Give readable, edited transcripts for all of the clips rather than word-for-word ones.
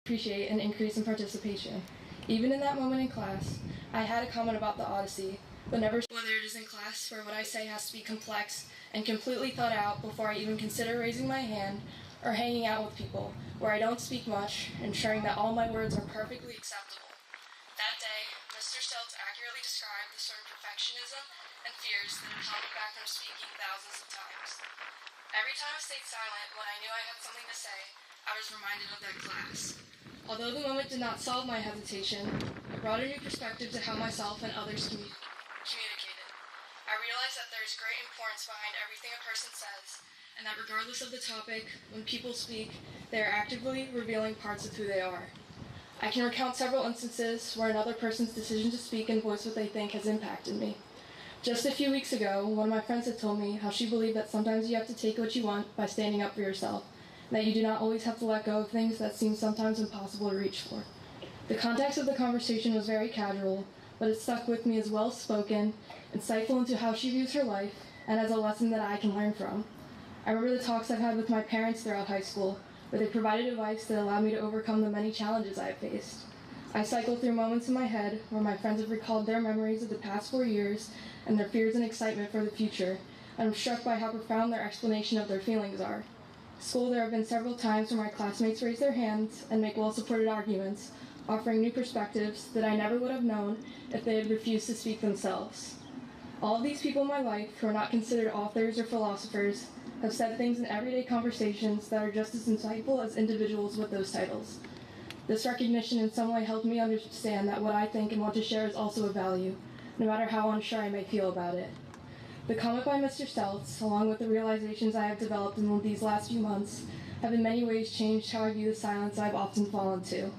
appreciate an increase in participation. Even in that moment in class, I had a comment about the Odyssey, but never whether it is in class where what I say has to be complex and completely thought out before I even consider raising my hand, or hanging out with people where I don't speak much, ensuring that all my words are perfectly acceptable. That day, Mr. Stelz accurately described the sort of perfectionism and fears that had held me back from speaking thousands of times. Every time I stayed silent when I knew I had something to say, I was reminded of that class. Although the moment did not solve my hesitation, it brought a new perspective to how myself and others communicated. I realized that there is great importance behind everything a person says, and that regardless of the topic, when people speak, they are actively revealing parts of who they are. I can recount several instances where another person's decision to speak and voice what they think has impacted me. Just a few weeks ago, one of my friends had told me how she believed that sometimes you have to take what you want by standing up for yourself, and that you do not always have to let go of things that seem sometimes impossible to reach for. The context of the conversation was very casual, but it stuck with me as well-spoken, insightful into how she views her life, and as a lesson that I can learn from. I remember the talks I've had with my parents throughout high school, where they provided advice that allowed me to overcome the many challenges I have faced. I cycle through moments in my head where my friends have recalled their memories of the past 4 years and their fears and excitement for the future, and I'm struck by how profound their explanation of their feelings are. At school, there have been several times where my classmates raise their hands and make well-supported arguments, offering new perspectives that I never would have known if they had refused to speak themselves. All of these people in my life, who are not considered authors or philosophers, have said things in everyday conversations that are just as insightful as individuals with those titles. This recognition in some way helped me understand that what I think and want to share is also of value, no matter how unsure I may feel about it. The comment by Mr. Stelz, along with the realizations I have developed in these last few months, have in many ways changed how I view the silence I've often fallen to.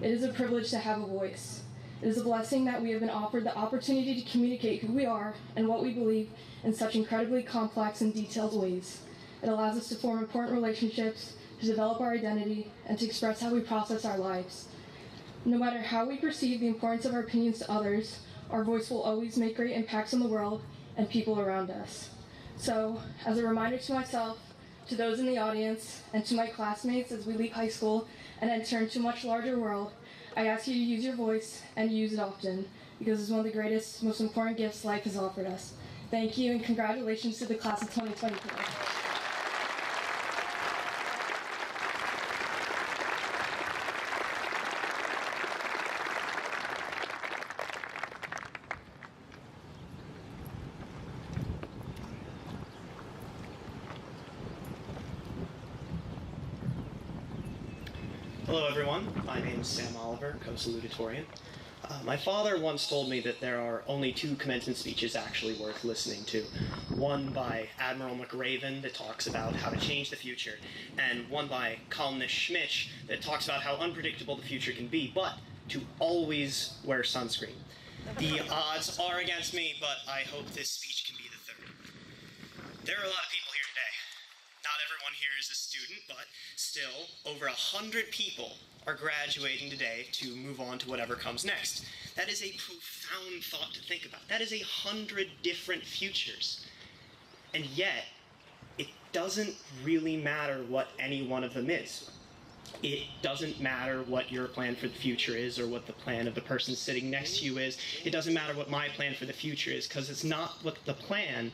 It is a privilege to have a voice. It is a blessing that we have been offered the opportunity to communicate who we are and what we believe in such incredibly complex and detailed ways. It allows us to form important relationships, to develop our identity, and to express how we process our lives. No matter how we perceive the importance of our opinions to others, our voice will always make great impacts on the world and people around us. So, as a reminder to myself, to those in the audience, and to my classmates as we leave high school and enter into a much larger world, I ask you to use your voice and use it often, because it's one of the greatest, most important gifts life has offered us. Thank you, and congratulations to the class of 2024. Hello everyone, my name is Sam Oliver, co-salutatorian. My father once told me that there are only 2 commencement speeches actually worth listening to. One by Admiral McRaven that talks about how to change the future, and one by columnist Schmitz that talks about how unpredictable the future can be, but to always wear sunscreen. The odds are against me, but I hope this speech can be the 3rd. There are a lot of people here today. Not everyone here is a student, but still, over 100 people are graduating today to move on to whatever comes next. That is a profound thought to think about. That is 100 different futures. And yet, it doesn't really matter what any one of them is. It doesn't matter what your plan for the future is or what the plan of the person sitting next to you is. It doesn't matter what my plan for the future is, because it's not the plan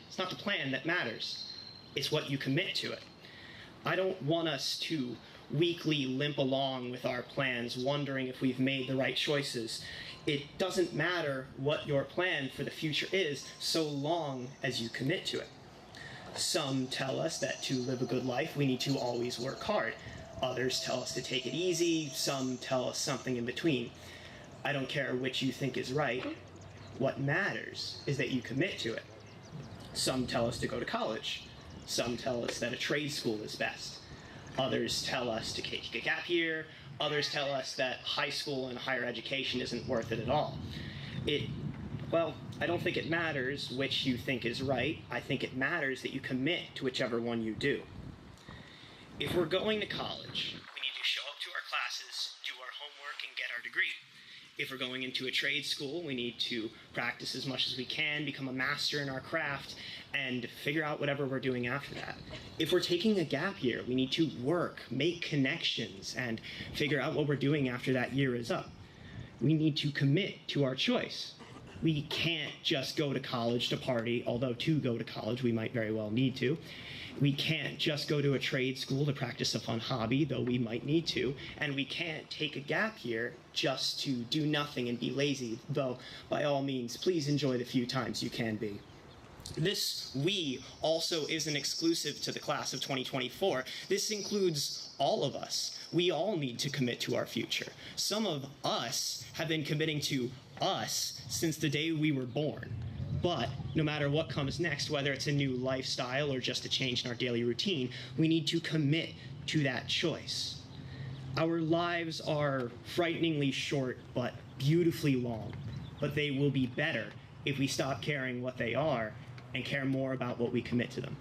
that matters. It's what you commit to it. I don't want us to weakly limp along with our plans, wondering if we've made the right choices. It doesn't matter what your plan for the future is, so long as you commit to it. Some tell us that to live a good life, we need to always work hard. Others tell us to take it easy. Some tell us something in between. I don't care which you think is right. What matters is that you commit to it. Some tell us to go to college. Some tell us that a trade school is best. Others tell us to take a gap year. Others tell us that high school and higher education isn't worth it at all. Well, I don't think it matters which you think is right. I think it matters that you commit to whichever one you do. If we're going to college, we need to show up to our classes, do our homework, and get our degree. If we're going into a trade school, we need to practice as much as we can, become a master in our craft, and figure out whatever we're doing after that. If we're taking a gap year, we need to work, make connections, and figure out what we're doing after that year is up. We need to commit to our choice. We can't just go to college to party, although to go to college we might very well need to. We can't just go to a trade school to practice a fun hobby, though we might need to. And we can't take a gap year just to do nothing and be lazy, though by all means, please enjoy the few times you can be. This we also isn't exclusive to the class of 2024. This includes all of us. We all need to commit to our future. Some of us have been committing to us since the day we were born. But no matter what comes next, whether it's a new lifestyle or just a change in our daily routine, we need to commit to that choice. Our lives are frighteningly short but beautifully long, but they will be better if we stop caring what they are and care more about what we commit to them.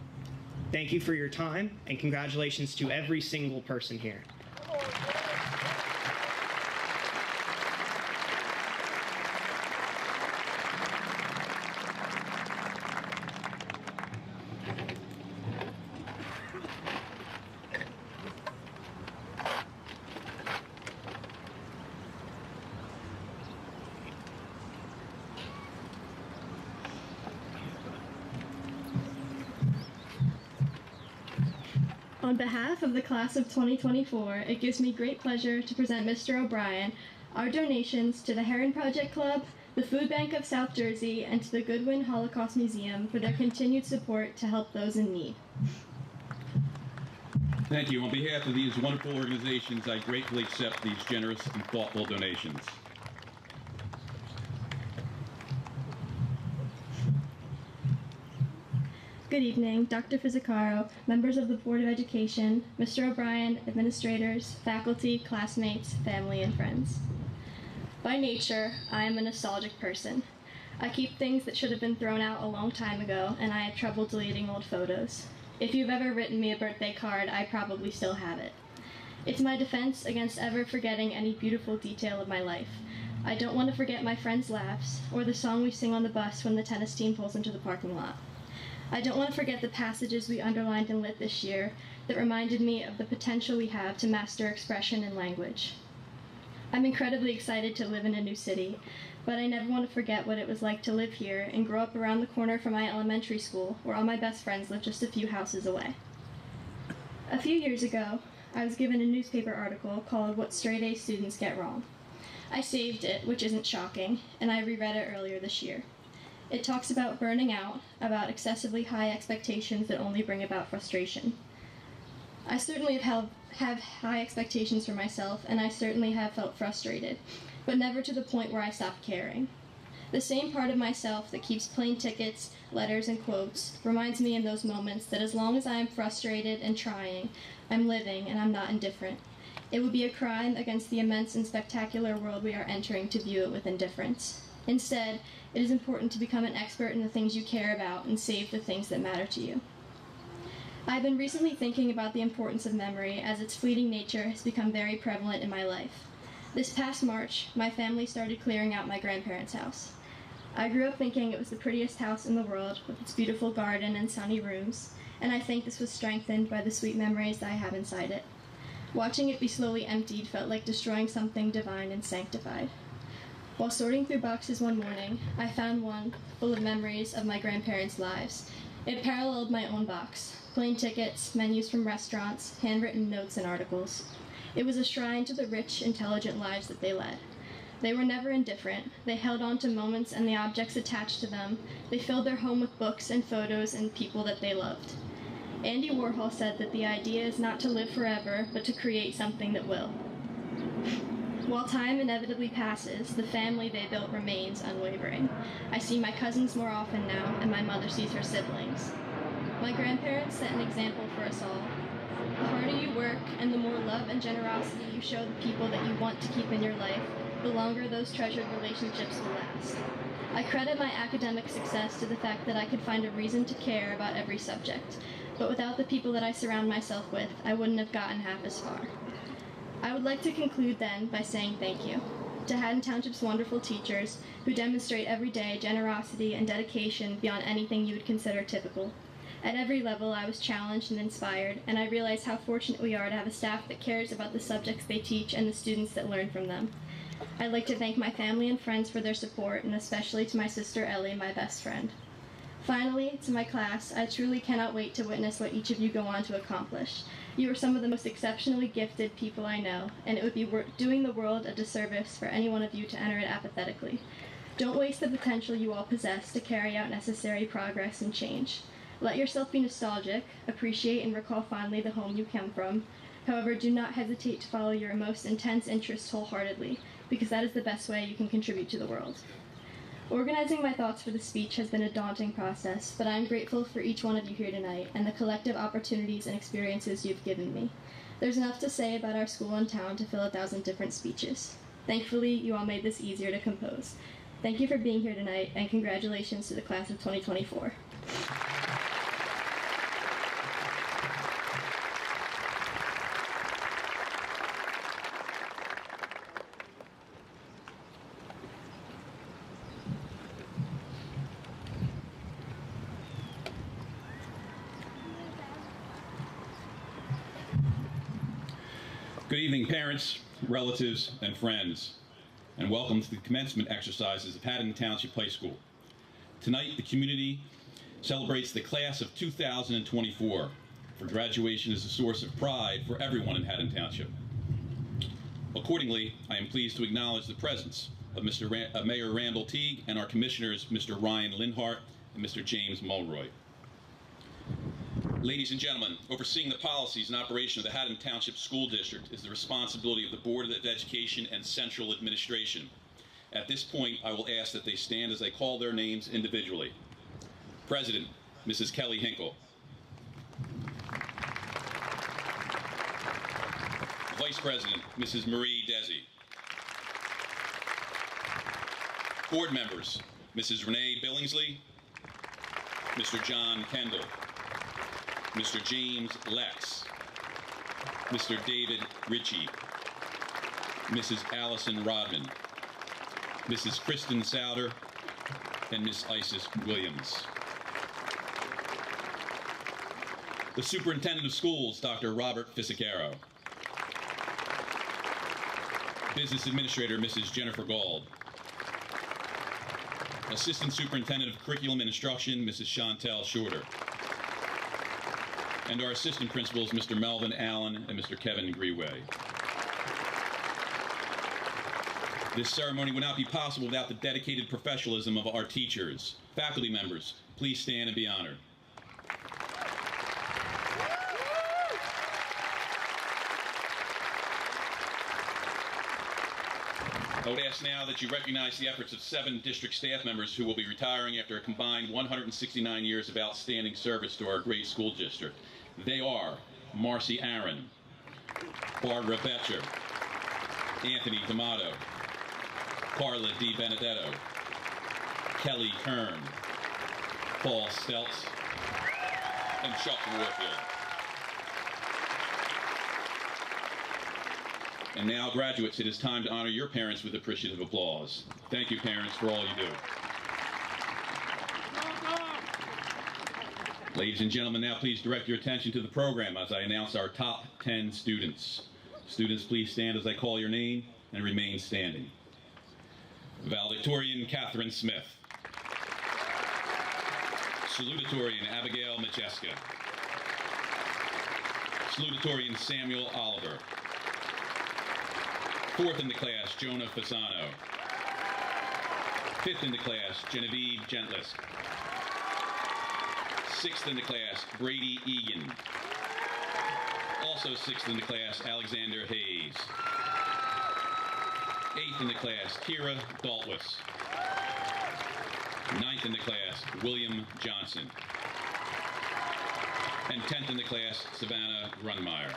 Thank you for your time, and congratulations to every single person here. On behalf of the class of 2024, it gives me great pleasure to present Mr. O'Brien our donations to the Heron Project Club, the Food Bank of South Jersey, and to the Goodwin Holocaust Museum for their continued support to help those in need. Thank you. On behalf of these wonderful organizations, I gratefully accept these generous and thoughtful donations. Good evening, Dr. Fizzacaro, members of the Board of Education, Mr. O'Brien, administrators, faculty, classmates, family, and friends. By nature, I am a nostalgic person. I keep things that should have been thrown out a long time ago, and I have trouble deleting old photos. If you've ever written me a birthday card, I probably still have it. It's my defense against ever forgetting any beautiful detail of my life. I don't want to forget my friends' laughs, or the song we sing on the bus when the tennis team pulls into the parking lot. I don't want to forget the passages we underlined in Lit this year that reminded me of the potential we have to master expression and language. I'm incredibly excited to live in a new city, but I never want to forget what it was like to live here and grow up around the corner from my elementary school, where all my best friends live just a few houses away. A few years ago, I was given a newspaper article called What Straight A Students Get Wrong. I saved it, which isn't shocking, and I reread it earlier this year. It talks about burning out, about excessively high expectations that only bring about frustration. I certainly have high expectations for myself, and I certainly have felt frustrated, but never to the point where I stopped caring. The same part of myself that keeps plane tickets, letters, and quotes reminds me in those moments that as long as I am frustrated and trying, I'm living and I'm not indifferent. It would be a crime against the immense and spectacular world we are entering to view it with indifference. Instead, it is important to become an expert in the things you care about and save the things that matter to you. I've been recently thinking about the importance of memory, as its fleeting nature has become very prevalent in my life. This past March, my family started clearing out my grandparents' house. I grew up thinking it was the prettiest house in the world, with its beautiful garden and sunny rooms, and I think this was strengthened by the sweet memories that I have inside it. Watching it be slowly emptied felt like destroying something divine and sanctified. While sorting through boxes one morning, I found one full of memories of my grandparents' lives. It paralleled my own box: plane tickets, menus from restaurants, handwritten notes and articles. It was a shrine to the rich, intelligent lives that they led. They were never indifferent. They held on to moments and the objects attached to them. They filled their home with books and photos and people that they loved. Andy Warhol said that the idea is not to live forever, but to create something that will. While time inevitably passes, the family they built remains unwavering. I see my cousins more often now, and my mother sees her siblings. My grandparents set an example for us all. The harder you work, and the more love and generosity you show the people that you want to keep in your life, the longer those treasured relationships will last. I credit my academic success to the fact that I could find a reason to care about every subject, but without the people that I surround myself with, I wouldn't have gotten half as far. I would like to conclude then by saying thank you. to Haddon Township's wonderful teachers who demonstrate every day generosity and dedication beyond anything you would consider typical. At every level, I was challenged and inspired, and I realized how fortunate we are to have a staff that cares about the subjects they teach and the students that learn from them. I'd like to thank my family and friends for their support, and especially to my sister Ellie, my best friend. Finally, to my class, I truly cannot wait to witness what each of you go on to accomplish. You are some of the most exceptionally gifted people I know, and it would be doing the world a disservice for any one of you to enter it apathetically. Don't waste the potential you all possess to carry out necessary progress and change. Let yourself be nostalgic, appreciate and recall fondly the home you come from. However, do not hesitate to follow your most intense interests wholeheartedly, because that is the best way you can contribute to the world. Organizing my thoughts for the speech has been a daunting process, but I am grateful for each one of you here tonight and the collective opportunities and experiences you've given me. There's enough to say about our school and town to fill 1,000 different speeches. Thankfully, you all made this easier to compose. Thank you for being here tonight, and congratulations to the class of 2024. Good evening, parents, relatives, and friends, and welcome to the commencement exercises of Haddon Township High School. Tonight, the community celebrates the class of 2024, for graduation is a source of pride for everyone in Haddon Township. Accordingly, I am pleased to acknowledge the presence of Mayor Randall Teague and our commissioners, Mr. Ryan Linhart and Mr. James Mulroy. Ladies and gentlemen, overseeing the policies and operation of the Haddon Township School District is the responsibility of the Board of Education and Central Administration. At this point, I will ask that they stand as I call their names individually. President, Mrs. Kelly Hinkle. Vice President, Mrs. Marie Desi. Board members, Mrs. Renee Billingsley, Mr. John Kendall, Mr. James Lex, Mr. David Ritchie, Mrs. Allison Rodman, Mrs. Kristen Souder, and Miss Isis Williams. The Superintendent of Schools, Dr. Robert Fisicaro. Business Administrator, Mrs. Jennifer Gauld. Assistant Superintendent of Curriculum and Instruction, Mrs. Chantel Shorter. And our assistant principals, Mr. Melvin Allen and Mr. Kevin Greway. This ceremony would not be possible without the dedicated professionalism of our teachers. Faculty members, please stand and be honored. I would ask now that you recognize the efforts of 7 district staff members who will be retiring after a combined 169 years of outstanding service to our great school district. They are Marcy Aaron, Barbara Betcher, Anthony D'Amato, Carla Di Benedetto, Kelly Kern, Paul Stelz, and Chuck Warfield. And now, graduates, it is time to honor your parents with appreciative applause. Thank you, parents, for all you do. Ladies and gentlemen, now please direct your attention to the program as I announce our top 10 students. Students, please stand as I call your name and remain standing. Valedictorian Catherine Smith. Salutatorian Abigail Majeska. Salutatorian Samuel Oliver. 4th in the class, Jonah Fasano. 5th in the class, Genevieve Gentlisk. 6th in the class, Brady Egan. Also 6th in the class, Alexander Hayes. 8th in the class, Kira Daltwis. 9th in the class, William Johnson. And 10th in the class, Savannah Grunmeyer.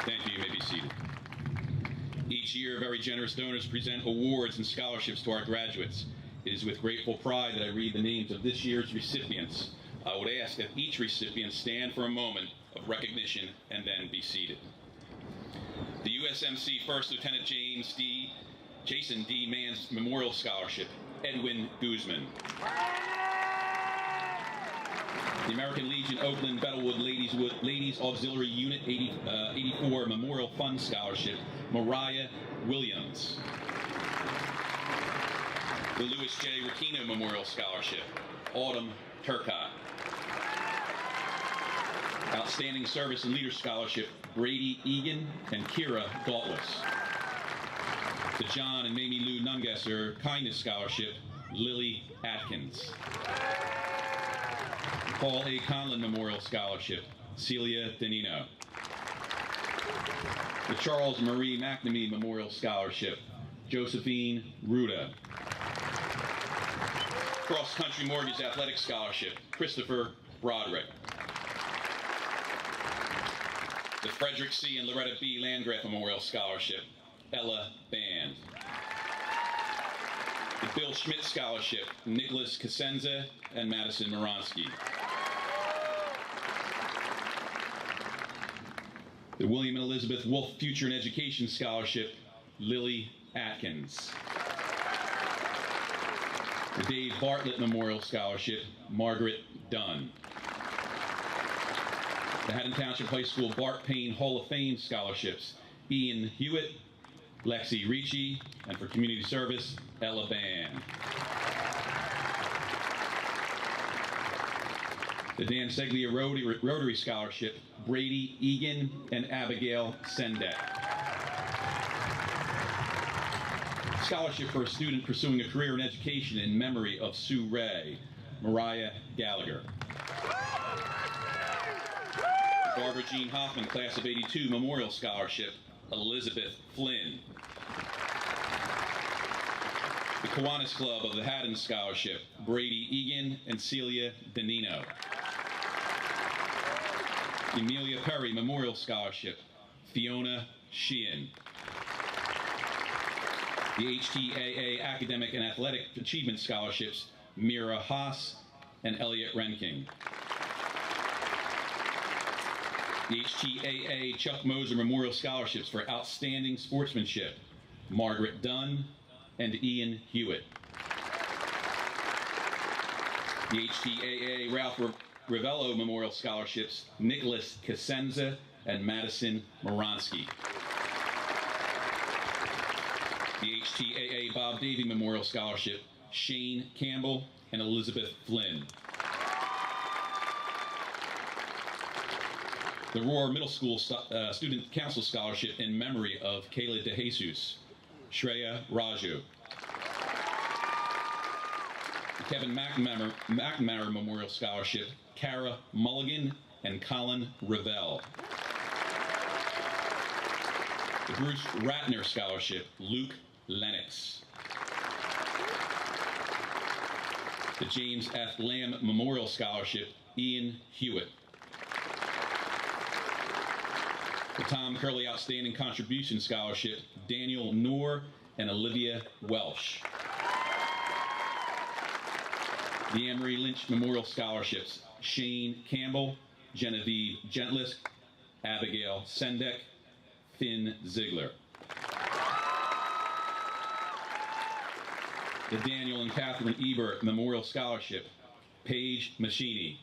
Thank you. You may be seated. Each year, very generous donors present awards and scholarships to our graduates. It is with grateful pride that I read the names of this year's recipients. I would ask that each recipient stand for a moment of recognition and then be seated. USMC First Lieutenant Jason D. Mann's Memorial Scholarship, Edwin Guzman. The American Legion Oakland Bettlewood Ladies Auxiliary Unit 84 Memorial Fund Scholarship, Mariah Williams. The Louis J. Ricchino Memorial Scholarship, Autumn Turcott. Outstanding Service and Leader Scholarship, Brady Egan and Kira Dauntless. The John and Mamie Lou Nungesser Kindness Scholarship, Lily Atkins. Paul A. Conlon Memorial Scholarship, Celia Danino. The Charles Marie McNamee Memorial Scholarship, Josephine Ruda. Cross Country Mortgage Athletic Scholarship, Christopher Broderick. The Frederick C. and Loretta B. Landgraf Memorial Scholarship, Ella Band. The Bill Schmidt Scholarship, Nicholas Cosenza and Madison Moronsky. The William and Elizabeth Wolf Future in Education Scholarship, Lily Atkins. The Dave Bartlett Memorial Scholarship, Margaret Dunn. The Haddon Township High School Bart Payne Hall of Fame Scholarships, Ian Hewitt, Lexi Ricci, and for community service, Ella Band. The Dan Seglia Rotary Scholarship, Brady Egan and Abigail Sendek. Scholarship for a student pursuing a career in education in memory of Sue Ray, Mariah Gallagher. Barbara Jean Hoffman, Class of '82 Memorial Scholarship, Elizabeth Flynn. The Kiwanis Club of the Haddon Scholarship, Brady Egan and Celia Danino. Emilia Perry Memorial Scholarship, Fiona Sheehan. The HTAA Academic and Athletic Achievement Scholarships, Mira Haas and Elliot Renking. The HTAA Chuck Moser Memorial Scholarships for Outstanding Sportsmanship, Margaret Dunn and Ian Hewitt. The HTAA Ralph Ravello Memorial Scholarships, Nicholas Cosenza and Madison Moronsky. The HTAA Bob Davey Memorial Scholarship, Shane Campbell and Elizabeth Flynn. The Roar Middle School Student Council Scholarship in memory of Kayla DeJesus, Shreya Raju. The Kevin McNamara Memorial Scholarship, Kara Mulligan and Colin Revell. The Bruce Ratner Scholarship, Luke Lennox. The James F. Lamb Memorial Scholarship, Ian Hewitt. The Tom Curley Outstanding Contribution Scholarship, Daniel Noor and Olivia Welsh. The Anne-Marie Lynch Memorial Scholarships, Shane Campbell, Genevieve Gentlisk, Abigail Sendek, Finn Ziegler. The Daniel and Catherine Ebert Memorial Scholarship, Paige Machini.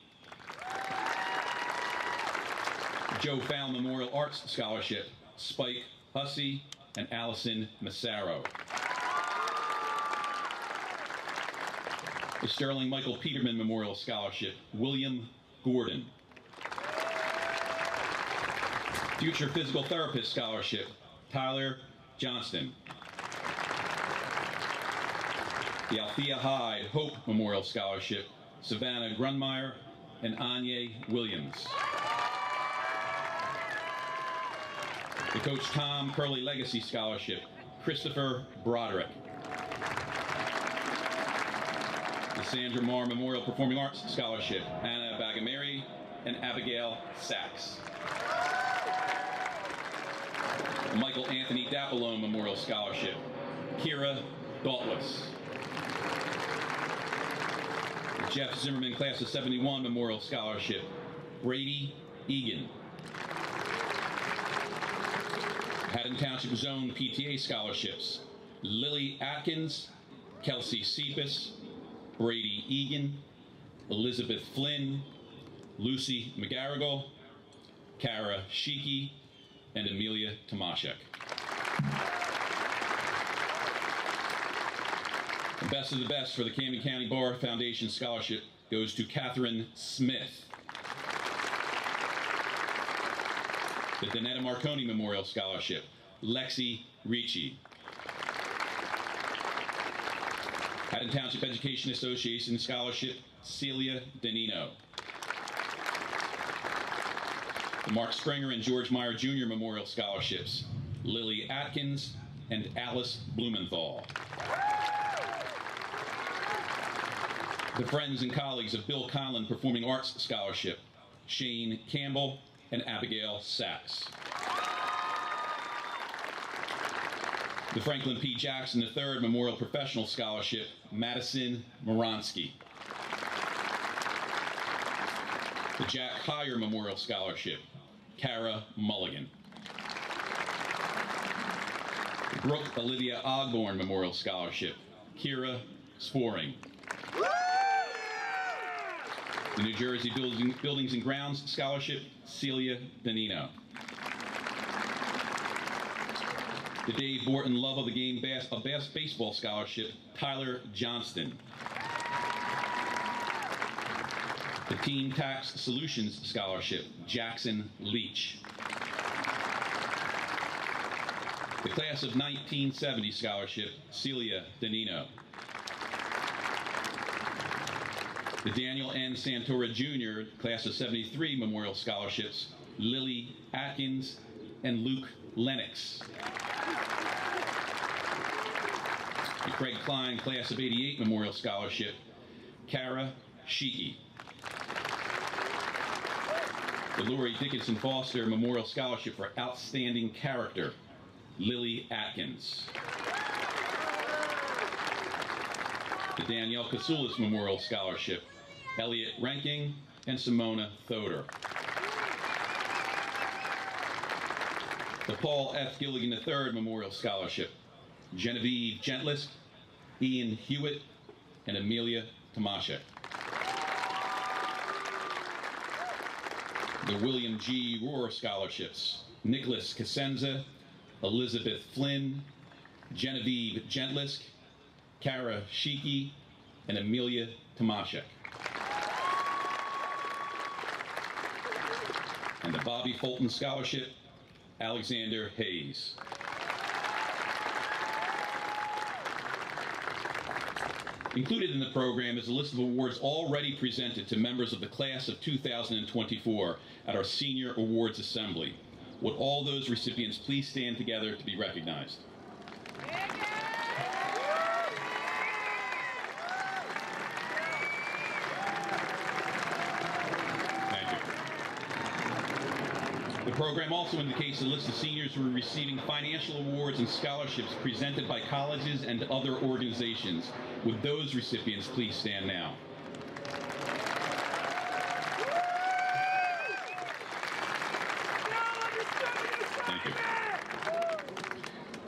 Joe Fowl Memorial Arts Scholarship, Spike Hussey and Allison Massaro. The Sterling Michael Peterman Memorial Scholarship, William Gordon. Future Physical Therapist Scholarship, Tyler Johnston. The Althea Hyde Hope Memorial Scholarship, Savannah Grunmeyer and Anya Williams. The Coach Tom Curley Legacy Scholarship, Christopher Broderick. The Sandra Marr Memorial Performing Arts Scholarship, Anna Bagameri and Abigail Sachs. The Michael Anthony Dapalone Memorial Scholarship, Kira Dauntless. The Jeff Zimmerman Class of '71 Memorial Scholarship, Brady Egan. Haddon Township Zone PTA scholarships: Lily Atkins, Kelsey Cephas, Brady Egan, Elizabeth Flynn, Lucy McGarrigle, Kara Sheeky, and Amelia Tomaszek. The best of the best for the Camden County Bar Foundation Scholarship goes to Catherine Smith. The Donetta Marconi Memorial Scholarship, Lexi Ricci. Haddon Township Education Association Scholarship, Celia Danino. The Mark Springer and George Meyer Jr. Memorial Scholarships, Lily Atkins and Alice Blumenthal. The Friends and Colleagues of Bill Conlon Performing Arts Scholarship, Shane Campbell and Abigail Sachs. The Franklin P. Jackson III Memorial Professional Scholarship, Madison Moronsky. The Jack Heyer Memorial Scholarship, Kara Mulligan. The Brooke Olivia Ogborn Memorial Scholarship, Kira Sporing. The New Jersey Buildings and Grounds Scholarship, Celia Danino. The Dave Borton Love of the Game Baseball Scholarship, Tyler Johnston. The Team Tax Solutions Scholarship, Jackson Leach. The Class of 1970 Scholarship, Celia Danino. The Daniel N. Santora Jr. Class of 73 Memorial Scholarships, Lily Atkins and Luke Lennox. The Craig Klein Class of 88 Memorial Scholarship, Kara Sheeky. The Laurie Dickinson Foster Memorial Scholarship for Outstanding Character, Lily Atkins. The Danielle Kasulis Memorial Scholarship, Elliot Ranking and Simona Thoder. The Paul F. Gilligan III Memorial Scholarship, Genevieve Gentlisk, Ian Hewitt, and Amelia Tomaszek. The William G. Rohr Scholarships, Nicholas Casenza, Elizabeth Flynn, Genevieve Gentlisk, Kara Sheeky, and Amelia Tomaszek. And the Bobby Fulton Scholarship, Alexander Hayes. Included in the program is a list of awards already presented to members of the class of 2024 at our Senior Awards Assembly. Would all those recipients please stand together to be recognized? The program also indicates a list of seniors who are receiving financial awards and scholarships presented by colleges and other organizations. Would those recipients please stand now? Thank you.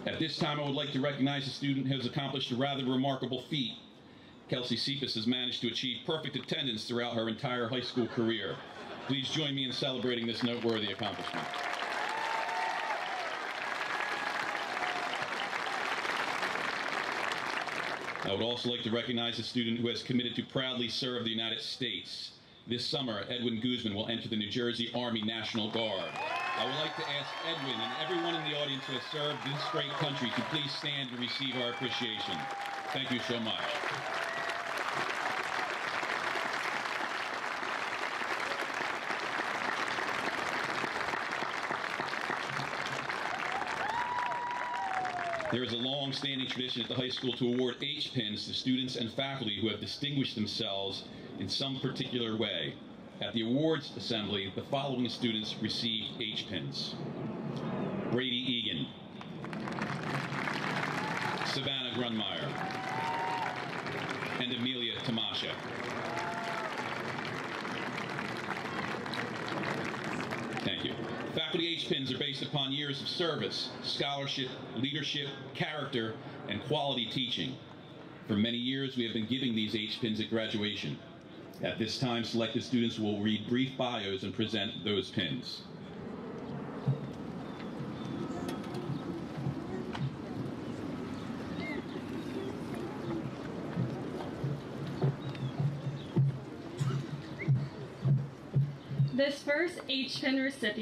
At this time, I would like to recognize a student who has accomplished a rather remarkable feat. Kelsey Cephas has managed to achieve perfect attendance throughout her entire high school career. Please join me in celebrating this noteworthy accomplishment. I would also like to recognize a student who has committed to proudly serve the United States. This summer, Edwin Guzman will enter the New Jersey Army National Guard. I would like to ask Edwin and everyone in the audience who has served this great country to please stand to receive our appreciation. Thank you so much. There is a long-standing tradition at the high school to award H-pins to students and faculty who have distinguished themselves in some particular way. At the awards assembly, the following students received H-pins: Brady Egan, Savannah Grunmeyer, and Amelia Tomaszek. Thank you. Faculty H pins are based upon years of service, scholarship, leadership, character, and quality teaching. For many years, we have been giving these H pins at graduation. At this time, selected students will read brief bios and present those pins. This first H pin recipient